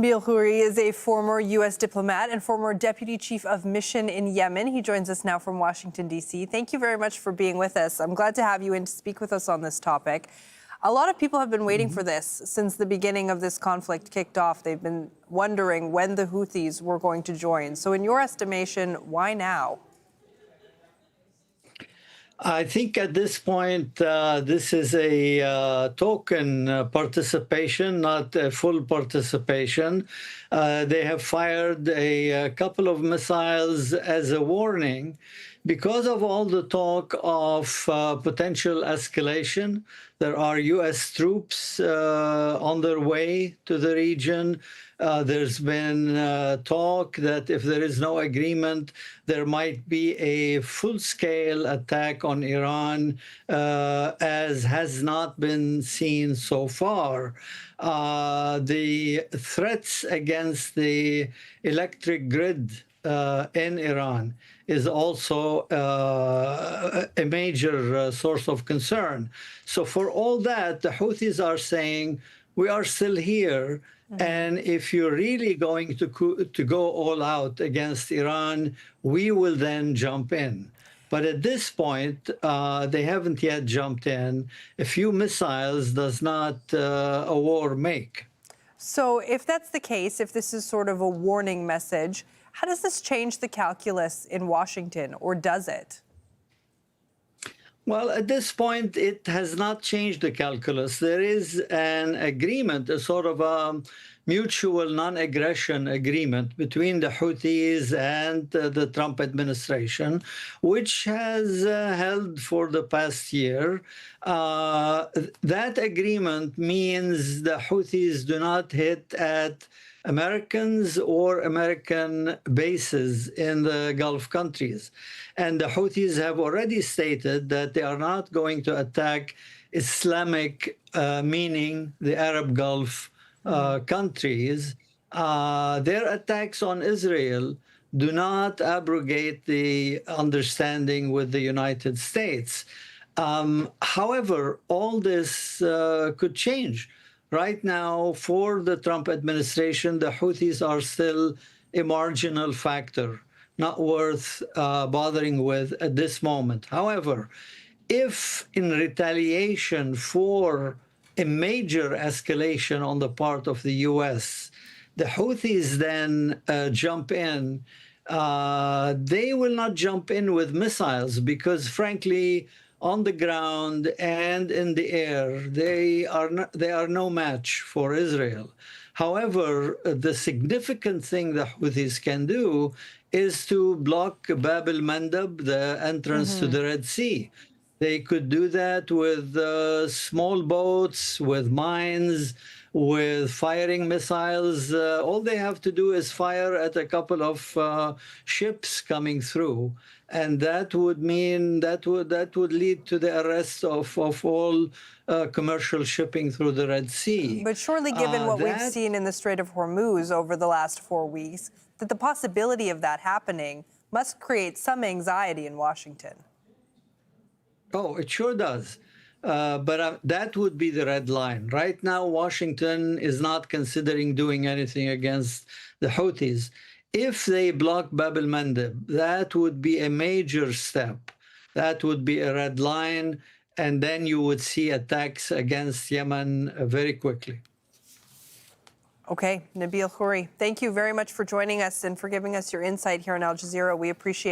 Nabeel Khoury is a former U.S. diplomat and former deputy chief of mission in Yemen. He joins us now from Washington, D.C. Thank you very much for being with us. I'm glad to have you in to speak with us on this topic. A lot of people have been waiting for this since the beginning of this conflict kicked off. They've been wondering when the Houthis were going to join. So in your estimation, why now? I think at this point, this is a token participation, not a full participation. They have fired a couple of missiles as a warning because of all the talk of potential escalation. There are U.S. troops on their way to the region. There's been talk that if there is no agreement, there might be a full-scale attack on Iran, as has not been seen so far. The threats against the electric grid in Iran is also a major source of concern. So for all that, the Houthis are saying, we are still here. And if you're really going to go all out against Iran, we will then jump in. But at this point, they haven't yet jumped in. A few missiles does not a war make. So if that's the case, if this is sort of a warning message, how does this change the calculus in Washington, or does it? Well, at this point, it has not changed the calculus. There is an agreement, a sort of a mutual non-aggression agreement between the Houthis and the Trump administration, which has held for the past year. That agreement means the Houthis do not hit at Americans or American bases in the Gulf countries. And the Houthis have already stated that they are not going to attack Islamic, meaning the Arab Gulf countries. Their attacks on Israel do not abrogate the understanding with the United States. However, all this could change. Right now, for the Trump administration, the Houthis are still a marginal factor, not worth bothering with at this moment. However, if in retaliation for a major escalation on the part of the U.S., the Houthis then jump in, they will not jump in with missiles because, frankly, on the ground and in the air, they are no match for Israel. However, the significant thing the Houthis can do is to block Bab-el-Mandeb, the entrance to the Red Sea. They could do that with small boats, with mines, with firing missiles. All they have to do is fire at a couple of ships coming through. And that would mean that would lead to the arrest of all commercial shipping through the Red Sea. But surely, given what we've seen in the Strait of Hormuz over the last 4 weeks, that the possibility of that happening must create some anxiety in Washington. Oh, it sure does. But that would be the red line. Right now, Washington is not considering doing anything against the Houthis. If they block Bab-el-Mandeb, that would be a major step. That would be a red line, and then you would see attacks against Yemen very quickly. Okay, Nabeel Khoury, thank you very much for joining us and for giving us your insight here on Al Jazeera. We appreciate it.